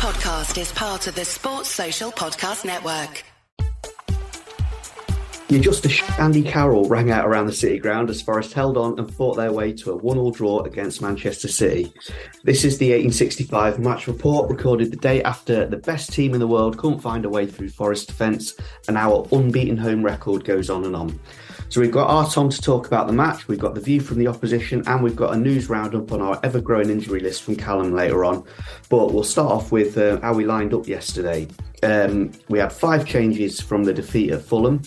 podcast is part of the Sports Social Podcast Network. You're just Andy Carroll rang out around the City ground as Forest held on and fought their way to a 1-1 draw against Manchester City. This is the 1865 match report recorded the day after the best team in the world couldn't find a way through Forest defence and our unbeaten home record goes on and on. So we've got our Tom to talk about the match, we've got the view from the opposition and we've got a news roundup on our ever-growing injury list from Callum later on. But we'll start off with how we lined up yesterday. We had 5 changes from the defeat at Fulham.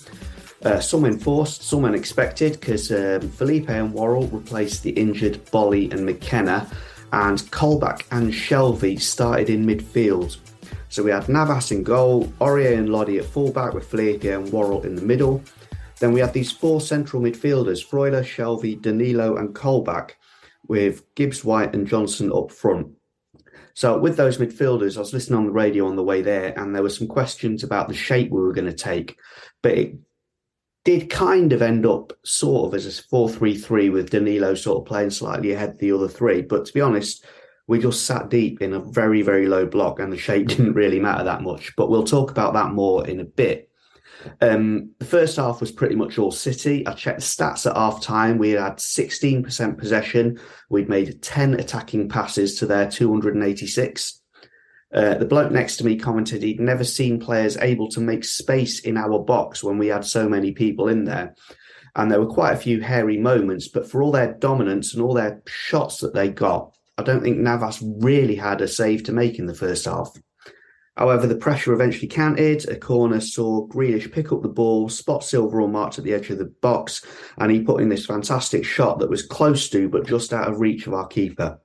Some enforced, some unexpected, because Felipe and Worrell replaced the injured Bolly and McKenna, and Colback and Shelvey started in midfield. So we had Navas in goal, Aurier and Lodi at fullback with Felipe and Worrell in the middle. Then we had these 4 central midfielders, Freuler, Shelvey, Danilo and Colback, with Gibbs, White and Johnson up front. So with those midfielders, I was listening on the radio on the way there, and there were some questions about the shape we were going to take, but it did kind of end up sort of as a 4-3-3 with Danilo sort of playing slightly ahead of the other 3. But to be honest, we just sat deep in a very, very low block and the shape didn't really matter that much. But we'll talk about that more in a bit. The first half was pretty much all City. I checked the stats at half time. We had 16% possession. We'd made 10 attacking passes to their 286. The bloke next to me commented he'd never seen players able to make space in our box when we had so many people in there. And there were quite a few hairy moments, but for all their dominance and all their shots that they got, I don't think Navas really had a save to make in the first half. However, the pressure eventually counted. A corner saw Grealish pick up the ball, spot Silver marked at the edge of the box, and he put in this fantastic shot that was close to, but just out of reach of our keeper.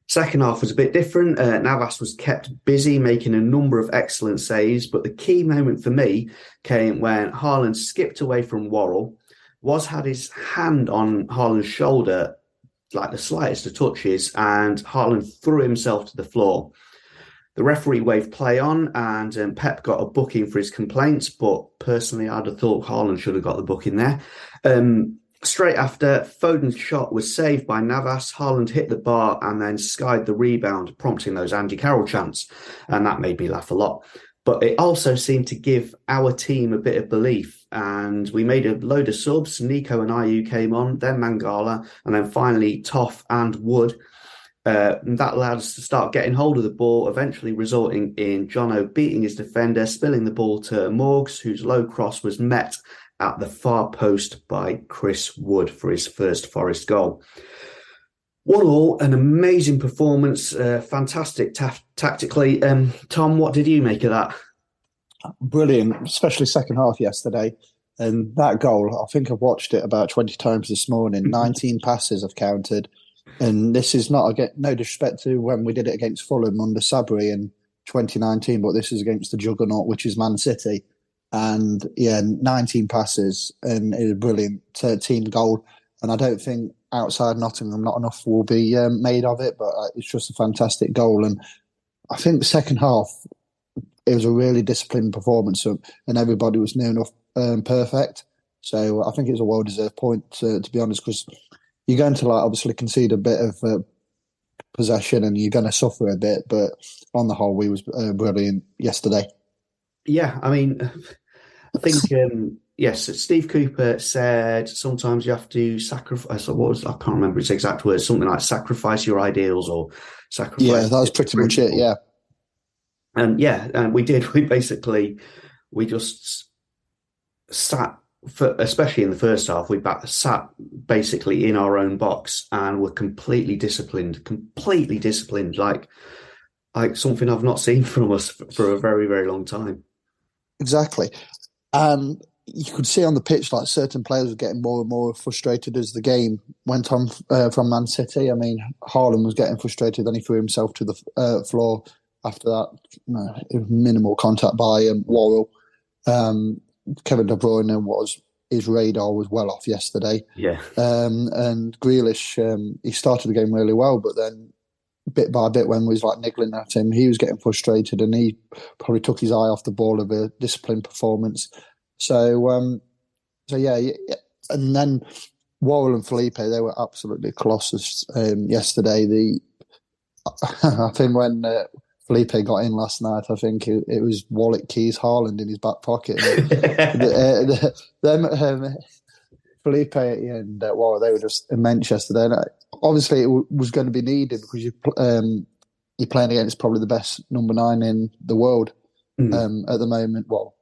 Second half was a bit different. Navas was kept busy making a number of excellent saves, but the key moment for me came when Haaland skipped away from Worrell, had his hand on Haaland's shoulder, like the slightest of touches, and Haaland threw himself to the floor. The referee waved play on and Pep got a booking for his complaints, but personally I'd have thought Haaland should have got the booking there. Straight after, Foden's shot was saved by Navas. Haaland hit the bar and then skied the rebound, prompting those Andy Carroll chants. And that made me laugh a lot. But it also seemed to give our team a bit of belief. And we made a load of subs. Nico and Ayew came on, then Mangala, and then finally Toff and Wood. And that allowed us to start getting hold of the ball, eventually resulting in Jono beating his defender, spilling the ball to Morgs, whose low cross was met at the far post by Chris Wood for his first Forest goal. 1-1, an amazing performance, fantastic tactically. Tom, what did you make of that? Brilliant, especially second half yesterday. And that goal, I think I've watched it about 20 times this morning. 19 passes I've counted. And this is not, no disrespect to when we did it against Fulham under Sabri in 2019, but this is against the juggernaut, which is Man City. And yeah, 19 passes and it was a brilliant team goal. And I don't think outside Nottingham, not enough will be made of it, but it's just a fantastic goal. And I think the second half, it was a really disciplined performance and everybody was near enough perfect. So I think it's a well-deserved point, to be honest, because you're going to obviously concede a bit of possession and you're going to suffer a bit, but on the whole, we was brilliant yesterday. Yeah, I mean, I think, yes, Steve Cooper said sometimes you have to sacrifice, I can't remember its exact words, something like sacrifice your ideals or sacrifice. Yeah, that was pretty much it, yeah. And and we did. We just sat, especially in the first half, we sat basically in our own box and were completely disciplined, like something I've not seen from us for a very, very long time. Exactly. And you could see on the pitch, like certain players were getting more and more frustrated as the game went on from Man City. I mean, Haaland was getting frustrated, then he threw himself to the floor. After that, minimal contact by Worrell. Kevin De Bruyne his radar was well off yesterday. Yeah. And Grealish, he started the game really well, but then bit by bit when we was niggling at him, he was getting frustrated and he probably took his eye off the ball of a disciplined performance. So yeah. And then Worrell and Felipe, they were absolutely colossus yesterday. I think when Felipe got in last night, I think it was wallet, keys, Haaland in his back pocket. And Felipe and they were just immense yesterday. And obviously, it was going to be needed because you're playing against probably the best number 9 in the world at the moment. Well,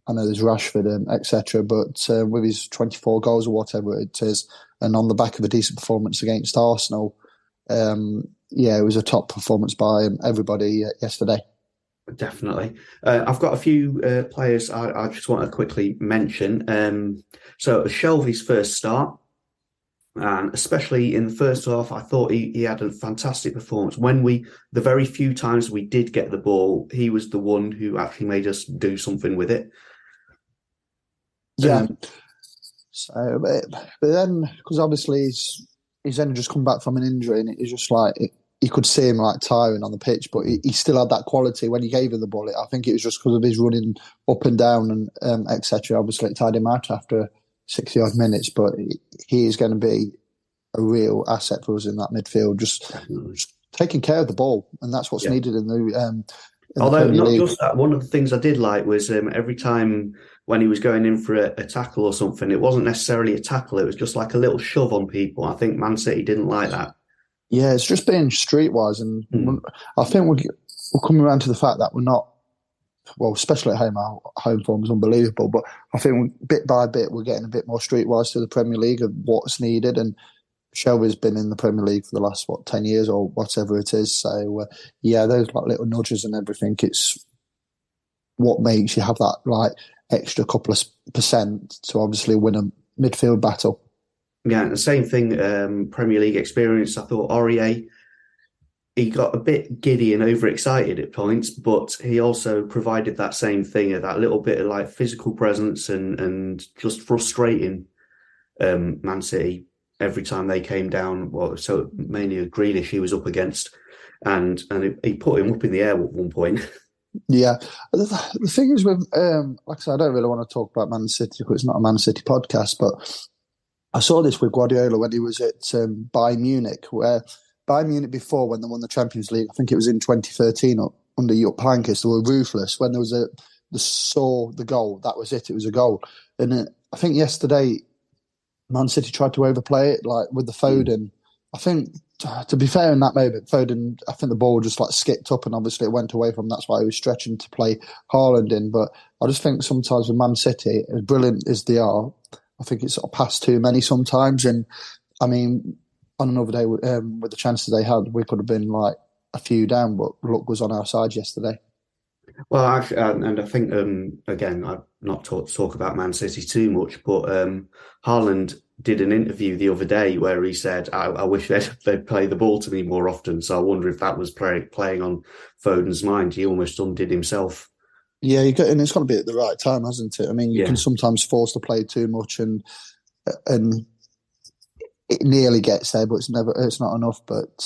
I know there's Rashford, etc., but with his 24 goals or whatever it is, and on the back of a decent performance against Arsenal, it was a top performance by everybody yesterday. Definitely. I've got a few players I just want to quickly mention. So Shelvey's first start, and especially in the first half, I thought he had a fantastic performance. The very few times we did get the ball, he was the one who actually made us do something with it. Yeah. So, but then, because obviously he's only just come back from an injury, and it's just like you could see him like tiring on the pitch, but he still had that quality when he gave him the ball. I think it was just because of his running up and down and etc. Obviously, it tied him out after 60-odd minutes, but he is going to be a real asset for us in that midfield, just taking care of the ball, and that's what's needed in the. Although not just that, one of the things I did like was every time when he was going in for a tackle or something, it wasn't necessarily a tackle; it was just like a little shove on people. I think Man City didn't like that. Yeah, it's just being streetwise, and I think we're coming around to the fact that we're not. Well, especially at home, our home form is unbelievable. But I think bit by bit we're getting a bit more streetwise to the Premier League of what's needed. And Shelby's been in the Premier League for the last 10 years or whatever it is. So those like little nudges and everything. It's what makes you have that like extra couple of percent to obviously win a midfield battle. Yeah, the same thing. Premier League experience. I thought Aurier, he got a bit giddy and overexcited at points, but he also provided that same thing, that little bit of like physical presence and just frustrating Man City every time they came down. Well, so mainly a Grealish he was up against, and he put him up in the air at one point. Yeah, the thing is with like I said, I don't really want to talk about Man City because it's not a Man City podcast, but I saw this with Guardiola when he was at Bayern Munich, where Bayern Munich before, when they won the Champions League, I think it was in 2013 under Jupp Heynckes, they were ruthless. When there was the goal, that was it. It was a goal. And I think yesterday, Man City tried to overplay it, like with the Foden. I think, to be fair, in that moment, Foden, I think the ball just like skipped up and obviously it went away from him. That's why he was stretching to play Haaland in. But I just think sometimes with Man City, as brilliant as they are, I think it's sort of past too many sometimes. And I mean, on another day, with the chances they had, we could have been like a few down, but luck was on our side yesterday. Well, actually, and I think, again, I've not talk about Man City too much, but Haaland did an interview the other day where he said, I wish they'd play the ball to me more often. So I wonder if that was playing on Foden's mind. He almost undid himself. Yeah, and it's got to be at the right time, hasn't it? I mean, you can sometimes force to play too much and it nearly gets there, but it's not enough. But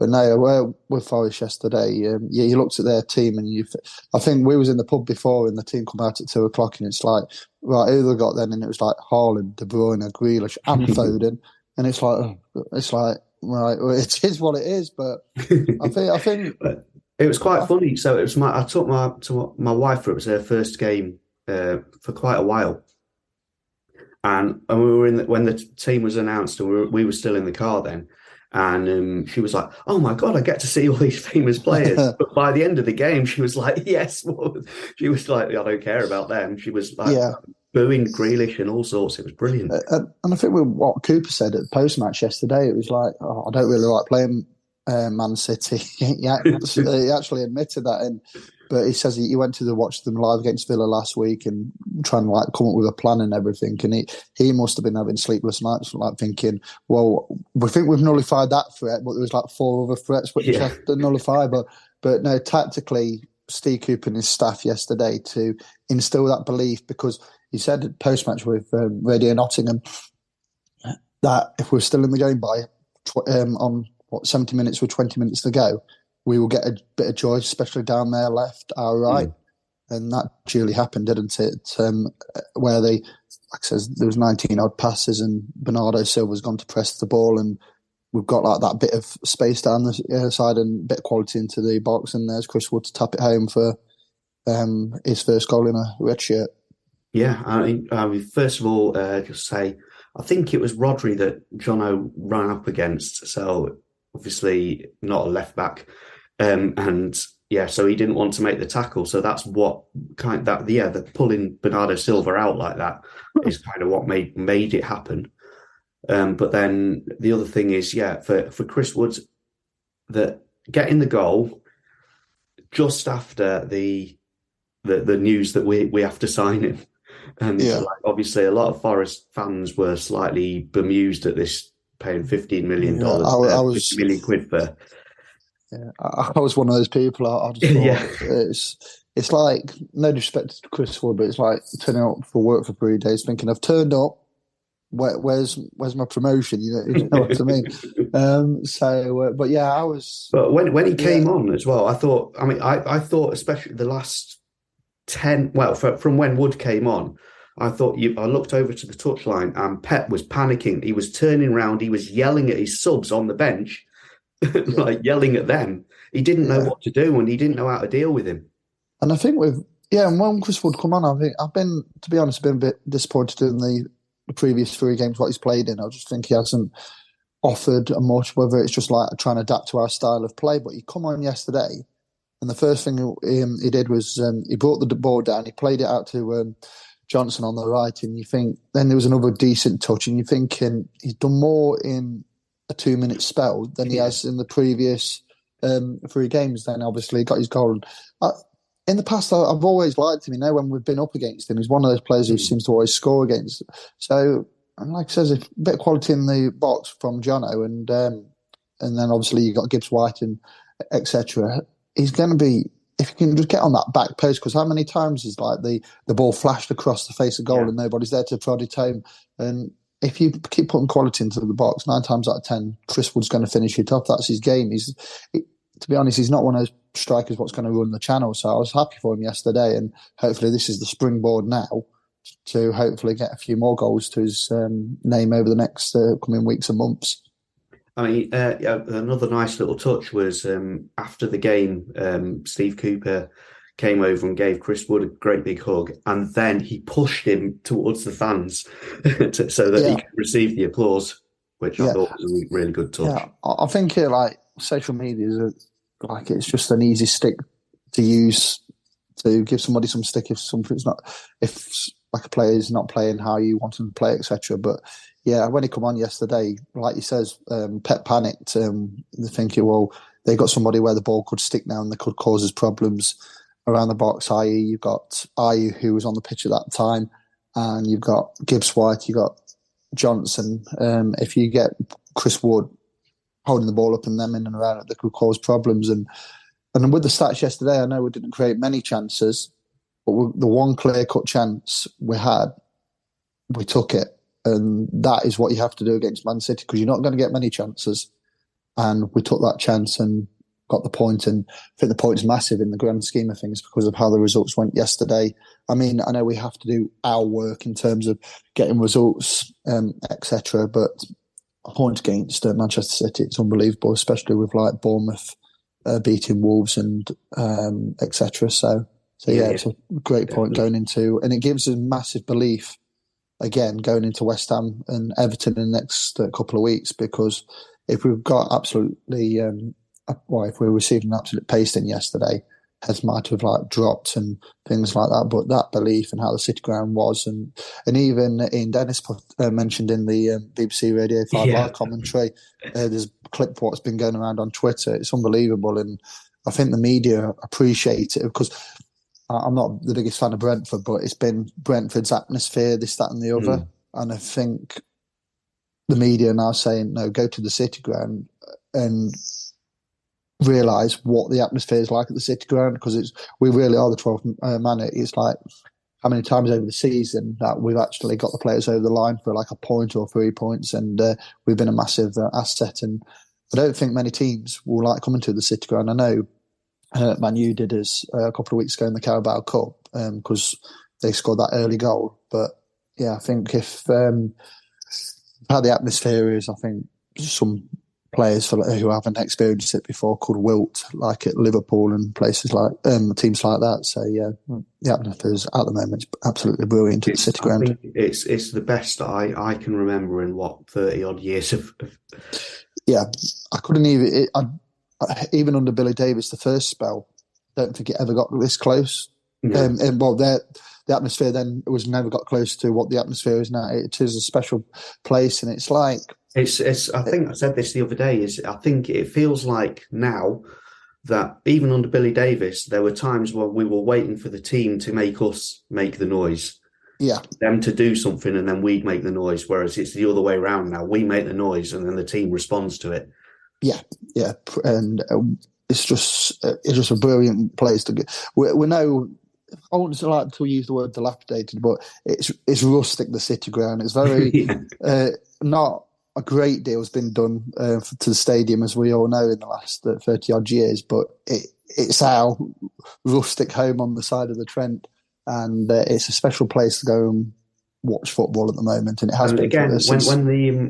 no, with Forest yesterday, you looked at their team and I think we was in the pub before and the team come out at 2:00 and it's like, right, who they got then? And it was like Haaland, De Bruyne, Grealish and Foden. And it's like, right, well, it is what it is. But I think it was quite funny. So it was I took my wife for it was her first game for quite a while. And we were when the team was announced, and we were still in the car then. And she was like, "Oh my God, I get to see all these famous players." But by the end of the game, she was like, "Yes." She was like, "I don't care about them." She was like booing Grealish and all sorts. It was brilliant. And I think with what Cooper said at the post-match yesterday, it was like, I don't really like playing Man City. He actually admitted that. But he says he went to watch them live against Villa last week and trying to like come up with a plan and everything. And he must have been having sleepless nights, like thinking, well, we think we've nullified that threat, but there was like 4 other threats which we have to nullify. But no, tactically, Steve Cooper and his staff yesterday to instill that belief, because he said at post-match with Radio Nottingham that if we're still in the game by 70 minutes with 20 minutes to go, we will get a bit of joy, especially down there left, our right. And that duly happened, didn't it? Where they, like I said, there was 19 odd passes and Bernardo Silva's gone to press the ball and we've got like that bit of space down the side and a bit of quality into the box, and there's Chris Wood to tap it home for his first goal in a red shirt. Yeah, I mean, first of all, just say, I think it was Rodri that Jono ran up against. So obviously not a left back. And yeah, so he didn't want to make the tackle. So that's what the pulling Bernardo Silva out like that is kind of what made it happen. But then the other thing is, for Chris Woods, that getting the goal just after the news that we have to sign him. And obviously a lot of Forest fans were slightly bemused at this, paying $15 million, £50 million for. Yeah, I was one of those people. I just thought it's like, no disrespect to Chris Wood, but it's like turning up for work for 3 days thinking I've turned up. Where's my promotion? You know what I mean. But yeah, I was. But when he came on as well, I thought. I mean, I thought especially the last 10. Well, from when Wood came on, I looked over to the touchline and Pep was panicking. He was turning around. He was yelling at his subs on the bench, like yelling at them. He didn't know what to do and he didn't know how to deal with him. And I think and when Chris Wood come on, I think I've been, to be honest, a bit disappointed in the previous 3 games what he's played in. I just think he hasn't offered much, whether it's just like trying to adapt to our style of play. But he come on yesterday, and the first thing he did was he brought the ball down, he played it out to Johnson on the right, and you think then there was another decent touch, and you're thinking he's done more in a 2-minute spell than he has in the previous 3 games. Then obviously he got his goal. In the past, I've always liked him. You know, when we've been up against him, he's one of those players who seems to always score against. So, and like I says, a bit of quality in the box from Jono, and then obviously you got Gibbs White and etc. He's going to be, if you can just get on that back post, because how many times is like the ball flashed across the face of goal and nobody's there to prod it home. And if you keep putting quality into the box, 9 times out of 10, Chris Wood's going to finish it off. That's his game. To be honest, he's not one of those strikers what's going to run the channel. So I was happy for him yesterday, and hopefully this is the springboard now to hopefully get a few more goals to his name over the next coming weeks and months. I mean, another nice little touch was after the game, Steve Cooper came over and gave Chris Wood a great big hug, and then he pushed him towards the fans so that he could receive the applause, which I thought was a really good touch. Yeah, I think social media is it's just an easy stick to use to give somebody some stick if like a player is not playing how you want him to play, etc. But yeah, when he come on yesterday, like he says, Pep panicked. They're thinking, well, they got somebody where the ball could stick now and they could cause us problems around the box. I.e., you've got Ayew, who was on the pitch at that time, and you've got Gibbs White, you've got Johnson. If you get Chris Wood holding the ball up and them in and around it, that could cause problems. And with the stats yesterday, I know we didn't create many chances, but the one clear-cut chance we had, we took it. And that is what you have to do against Man City, because you're not going to get many chances. And we took that chance and got the point. And I think the point is massive in the grand scheme of things because of how the results went yesterday. I mean, I know we have to do our work in terms of getting results, etc. But a point against Manchester City, it's unbelievable, especially with like Bournemouth beating Wolves and etc. So it's a great point going into, and it gives us massive belief again going into West Ham and Everton in the next couple of weeks, because if we've got absolutely if we're receiving absolute pasting yesterday, heads might have dropped and things like that. But that belief and how the City ground was, and even Ian Dennis mentioned in the BBC Radio 5 Live commentary, there's a clip of what's been going around on Twitter. It's unbelievable, and I think the media appreciate it because I'm not the biggest fan of Brentford, but it's been Brentford's atmosphere, this, that, and the other, and I think the media are now saying no, go to the City ground and realise what the atmosphere is like at the City ground, because we really are the 12th man. It's like how many times over the season that we've actually got the players over the line for like a point or 3 points, and we've been a massive asset. And I don't think many teams will like coming to the City ground. I know Man U did us a couple of weeks ago in the Carabao Cup because they scored that early goal. But yeah, I think if how the atmosphere is, I think some players who haven't experienced it before could wilt, like at Liverpool and places like teams like that. So yeah, the atmosphere at the moment is absolutely brilliant at the City Ground. I think it's the best I can remember in 30 odd years of. Yeah, I couldn't even under Billy Davies the first spell. I don't think it ever got this close. No. The atmosphere then was never got close to what the atmosphere is now. It is a special place, and it's like it's. I think I said this the other day. I think it feels like now that even under Billy Davies, there were times when we were waiting for the team to make us make the noise. Yeah, them to do something and then we'd make the noise. Whereas it's the other way around now. We make the noise and then the team responds to it. Yeah, and it's just a brilliant place to get. We know. I wouldn't like to use the word dilapidated, but it's rustic. The City Ground. It's very not a great deal has been done to the stadium, as we all know, in the last 30 odd years. But it's our rustic home on the side of the Trent, and it's a special place to go and watch football at the moment. And it has been again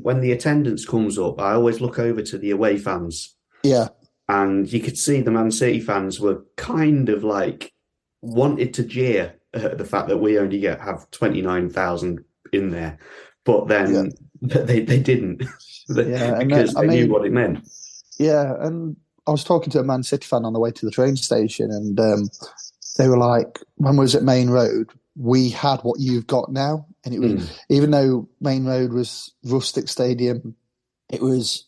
when the attendance comes up, I always look over to the away fans. Yeah, and you could see the Man City fans were kind of like wanted to jeer at the fact that we only have 29,000 in there, but then they didn't because they knew what it meant. Yeah, and I was talking to a Man City fan on the way to the train station, and they were like, "When we was at Main Road, we had what you've got now," and it was even though Main Road was rustic stadium, it was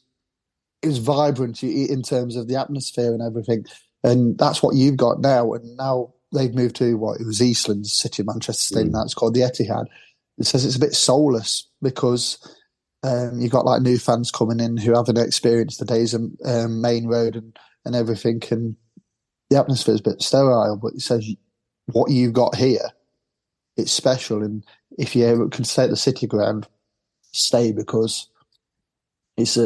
vibrant in terms of the atmosphere and everything, and that's what you've got now. And now they've moved to it was Eastland's City of Manchester Stadium. That's called the Etihad. It says it's a bit soulless because you've got like new fans coming in who haven't experienced the days of Main Road and everything, and the atmosphere is a bit sterile. But it says what you've got here, it's special, and if you can stay at the City Ground, stay, because it's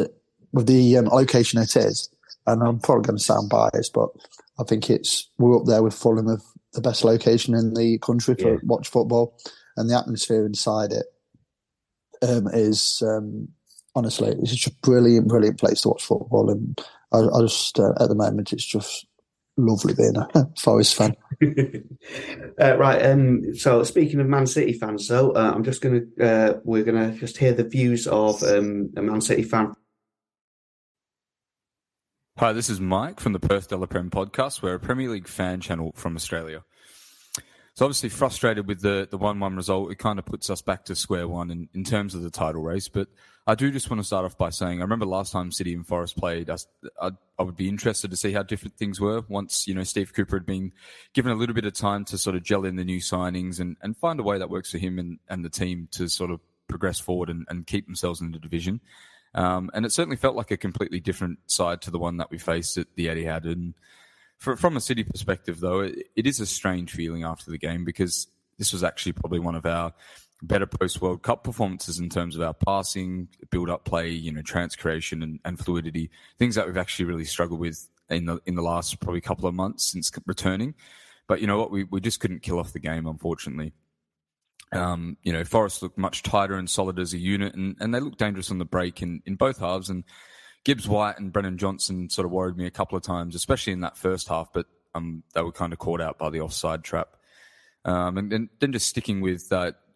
with the location it is. And I'm probably going to sound biased, but I think we're up there with Fulham of the best location in the country for watch football, and the atmosphere inside it is honestly, it's just a brilliant place to watch football. And I just at the moment it's just lovely being a Forest fan. Right. So speaking of Man City fans, though, we're gonna just hear the views of a Man City fan. Hi, this is Mike from the Perth De La Prem podcast. We're a Premier League fan channel from Australia. So obviously frustrated with the 1-1 result. It kind of puts us back to square one in terms of the title race. But I do just want to start off by saying I remember last time City and Forest played, I would be interested to see how different things were once, Steve Cooper had been given a little bit of time to sort of gel in the new signings and find a way that works for him and the team to sort of progress forward and keep themselves in the division. And it certainly felt like a completely different side to the one that we faced at the Etihad. And from a City perspective, though, it is a strange feeling after the game, because this was actually probably one of our better post-World Cup performances in terms of our passing, build-up play, chance creation and fluidity, things that we've actually really struggled with in the last probably couple of months since returning. But you know what? We just couldn't kill off the game, unfortunately. Forest looked much tighter and solid as a unit, and they looked dangerous on the break in both halves. And Gibbs White and Brennan Johnson sort of worried me a couple of times, especially in that first half, but they were kind of caught out by the offside trap. And then just sticking with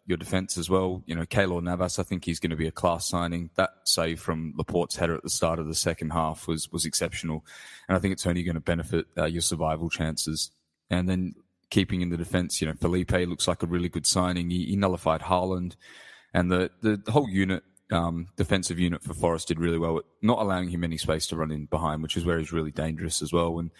your defence as well, Keylor Navas, I think he's going to be a class signing. That save from Laporte's header at the start of the second half was exceptional, and I think it's only going to benefit your survival chances. And then keeping in the defence, Felipe looks like a really good signing. He nullified Haaland, and the whole unit, defensive unit for Forest did really well at not allowing him any space to run in behind, which is where he's really dangerous as well. And,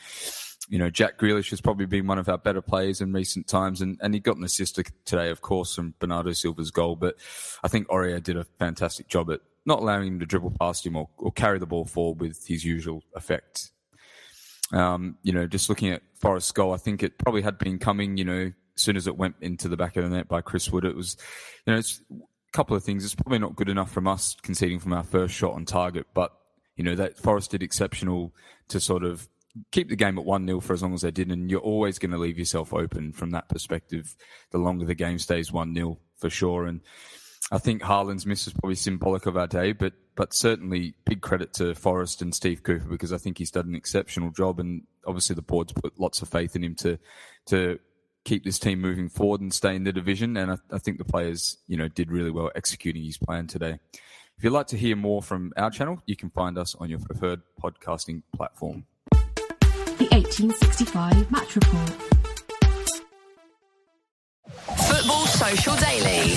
Jack Grealish has probably been one of our better players in recent times, and he got an assist today, of course, from Bernardo Silva's goal. But I think Aurier did a fantastic job at not allowing him to dribble past him or carry the ball forward with his usual effect. Just looking at Forest's goal, I think it probably had been coming, as soon as it went into the back of the net by Chris Wood. It was, it's a couple of things. It's probably not good enough from us conceding from our first shot on target, but, that Forest did exceptional to sort of keep the game at 1-0 for as long as they did, and you're always going to leave yourself open from that perspective the longer the game stays 1-0 for sure. And I think Haaland's miss is probably symbolic of our day, but but certainly big credit to Forrest and Steve Cooper, because I think he's done an exceptional job, and obviously the board's put lots of faith in him to keep this team moving forward and stay in the division. And I think the players, did really well executing his plan today. If you'd like to hear more from our channel, you can find us on your preferred podcasting platform. The 1865 Match Report. Football Social Daily.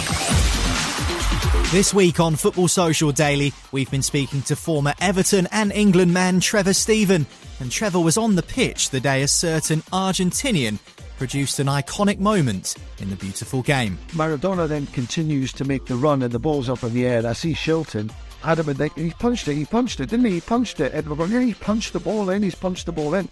This week on Football Social Daily, we've been speaking to former Everton and England man Trevor Steven. And Trevor was on the pitch the day a certain Argentinian produced an iconic moment in the beautiful game. Maradona then continues to make the run and the ball's up in the air. I see Shilton. Adam and he punched it, didn't he? He punched it. Edward going, yeah, he punched the ball in.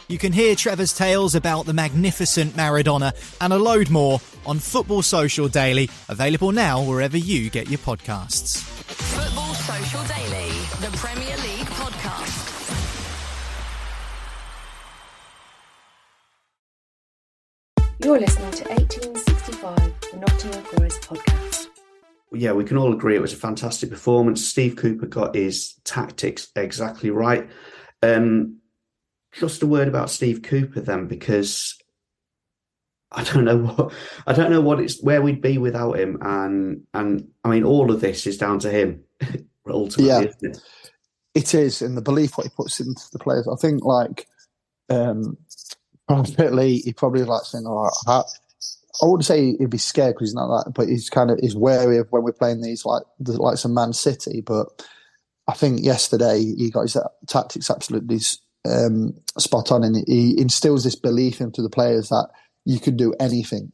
You can hear Trevor's tales about the magnificent Maradona and a load more on Football Social Daily, available now wherever you get your podcasts. Football Social Daily, the Premier League podcast. You're listening to 1865, the Nottingham Forest podcast. Yeah, we can all agree it was a fantastic performance. Steve Cooper got his tactics exactly right. Just a word about Steve Cooper then, because I don't know where we'd be without him, and I mean all of this is down to him ultimately, isn't it? It is, and the belief what he puts into the players. I think privately he probably saying, I wouldn't say he'd be scared because he's not that, but he's wary of when we're playing these like some Man City. But I think yesterday he got his tactics absolutely spot on, and he instills this belief into the players that you can do anything.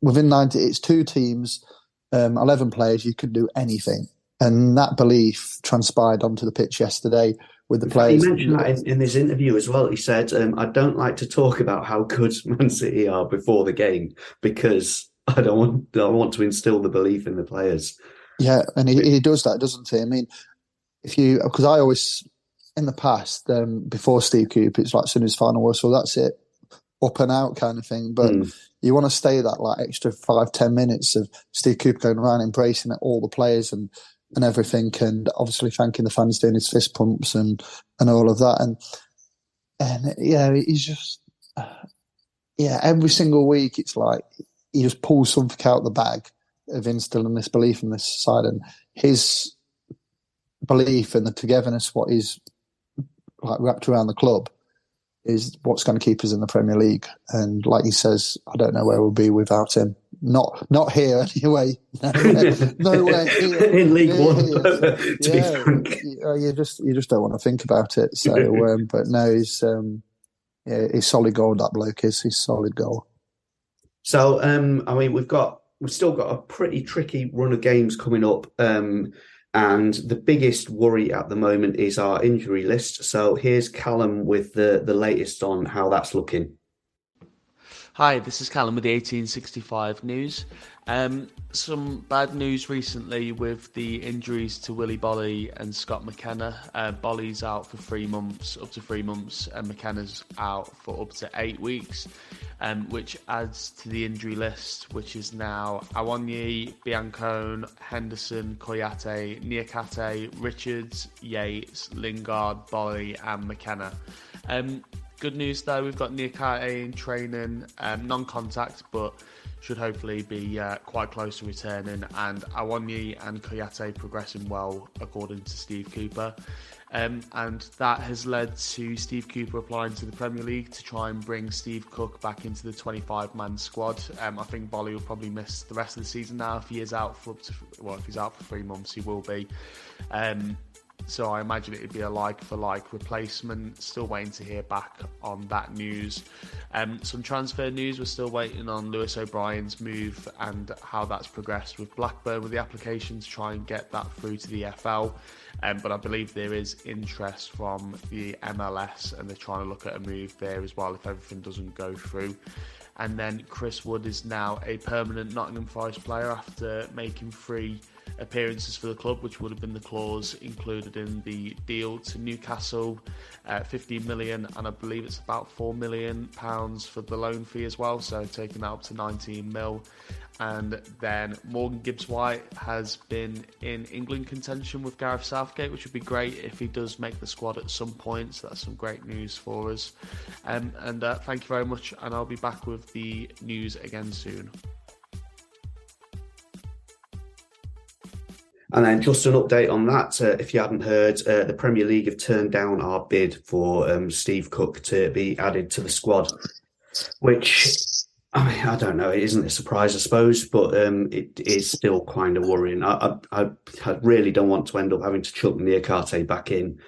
Within 90, it's 2 teams, 11 players, you can do anything, and that belief transpired onto the pitch yesterday with the players. He mentioned that in his interview as well. He said, I don't like to talk about how good Man City are before the game because I want to instill the belief in the players. Yeah, and he does that, doesn't he? I mean, because I always, in the past, before Steve Cooper, it's like as soon as final whistle, that's it, up and out kind of thing. But you want to stay that extra 5-10 minutes of Steve Cooper going around embracing all the players and everything, and obviously thanking the fans, doing his fist pumps and all of that, and yeah, he's just every single week it's like he just pulls something out of the bag of instilling this belief in this side, and his belief and the togetherness, what is wrapped around the club, is what's going to keep us in the Premier League. And like he says, I don't know where we'll be without him. Not here anyway. Nowhere here. In League One, to be frank. You just don't want to think about it. So, but no, he's solid goal. That bloke is. He's solid goal. So, I mean, we've still got a pretty tricky run of games coming up. And the biggest worry at the moment is our injury list. So here's Callum with the latest on how that's looking. Hi, this is Callum with the 1865 news. Some bad news recently with the injuries to Willy Bolly and Scott McKenna. Bolly's out for 3 months, up to 3 months, and McKenna's out for up to 8 weeks, which adds to the injury list, which is now Awoniyi, Biancone, Henderson, Koyate, Niakate, Richards, Yates, Lingard, Bolly and McKenna. Good news though, we've got Niakate in training, non-contact, but should hopefully be quite close to returning, and Awoniyi and Koyate progressing well according to Steve Cooper. And that has led to Steve Cooper applying to the Premier League to try and bring Steve Cook back into the 25-man squad. I think Bolly will probably miss the rest of the season now. If he is out for if he's out for 3 months, he will be. So I imagine it would be a like-for-like replacement. Still waiting to hear back on that news. Some transfer news, we're still waiting on Lewis O'Brien's move and how that's progressed with Blackburn with the application to try and get that through to the FL. But I believe there is interest from the MLS and they're trying to look at a move there as well if everything doesn't go through. And then Chris Wood is now a permanent Nottingham Forest player after making 3 appearances for the club, which would have been the clause included in the deal to Newcastle, 15 million, and I believe it's about £4 million for the loan fee as well, so taking that up to 19 mil. And then Morgan Gibbs-White has been in England contention with Gareth Southgate, which would be great if he does make the squad at some point. So that's some great news for us. And thank you very much, and I'll be back with the news again soon. And then just an update on that, if you hadn't heard, the Premier League have turned down our bid for Steve Cook to be added to the squad, which, I mean, I don't know, it isn't a surprise, I suppose, but it is still kind of worrying. I really don't want to end up having to chuck Niakate back in.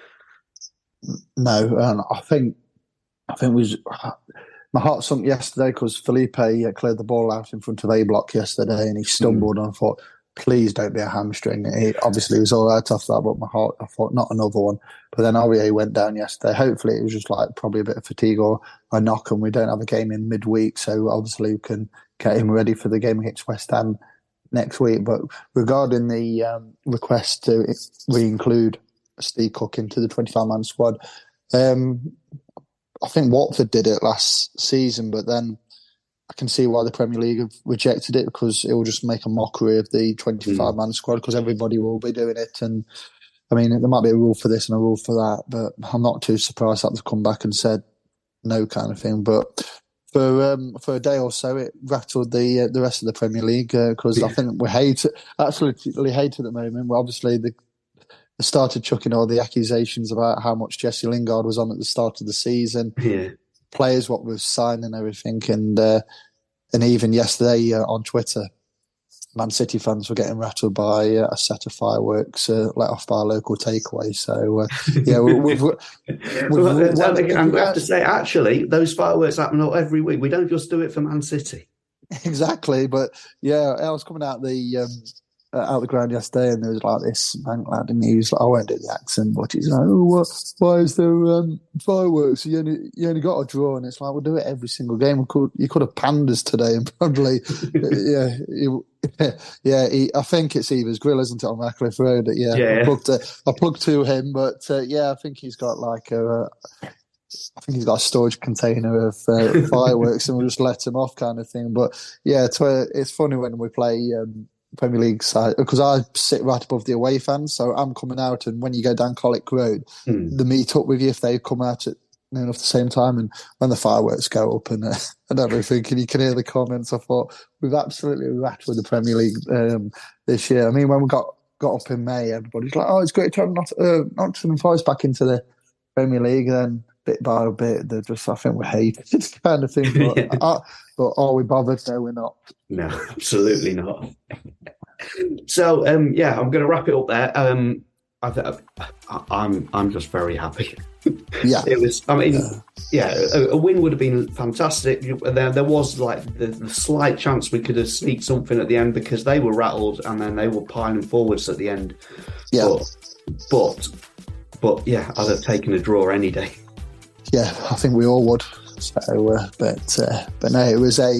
No, and I think my heart sunk yesterday because Felipe cleared the ball out in front of A-Block yesterday and he stumbled and I thought, please don't be a hamstring. He obviously was all right after that, but my heart, I thought, not another one. But then Aurier went down yesterday. Hopefully it was just like probably a bit of fatigue or a knock, and we don't have a game in midweek, so obviously we can get him ready for the game against West Ham next week. But regarding the request to re-include Steve Cook into the 25-man squad, I think Watford did it last season, but then I can see why the Premier League have rejected it, because it will just make a mockery of the 25-man squad, because everybody will be doing it. And I mean, there might be a rule for this and a rule for that, but I'm not too surprised that they've come back and said no, kind of thing. But for a day or so, it rattled the rest of the Premier League, because I think we absolutely hate it at the moment. Well, obviously they started chucking all the accusations about how much Jesse Lingard was on at the start of the season. Yeah. Players, what was signed and everything, and even yesterday on Twitter, Man City fans were getting rattled by a set of fireworks let off by a local takeaway. So I'm going to have to say, actually, those fireworks happen every week. We don't just do it for Man City. Exactly, but yeah, I was coming out the ground yesterday, and there was like this bank lad, and he was like, I won't do the accent, but he's like, oh, why is there fireworks? You only got a draw, and it's like, we'll do it every single game. You could have pandas today, and probably, I think it's Eva's Grill, isn't it, on Radcliffe Road? I plugged to him, but I think he's got like a storage container of fireworks, and we'll just let him off, kind of thing. But yeah, it's funny when we play Premier League side, because I sit right above the away fans, so I'm coming out, and when you go down Colic Road, they meet up with you if they come out at near enough the same time, and when the fireworks go up and everything, and you can hear the comments. I thought we've absolutely rattled the Premier League this year. I mean, when we got up in May, everybody's like, oh, it's great to have Nottingham Forest back into the Premier League. Then bit by bit, they're just, I think we hate it, kind of thing. But are we bothered? No, we're not. No, absolutely not. So, I'm going to wrap it up there. I'm just very happy. Yeah, it was. I mean, a win would have been fantastic. There was like the slight chance we could have sneaked something at the end, because they were rattled and then they were piling forwards at the end. Yeah, but yeah, I'd have taken a draw any day. Yeah, I think we all would. So, but no, it was a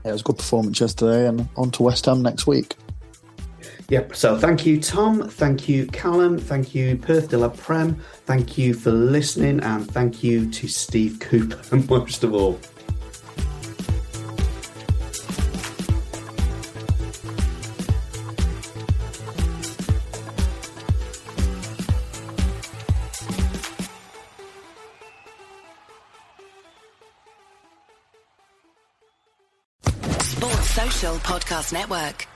good performance yesterday, and on to West Ham next week. Yep. So thank you, Tom. Thank you, Callum. Thank you, Perth De La Prem. Thank you for listening, and thank you to Steve Cooper, most of all. Social Podcast Network.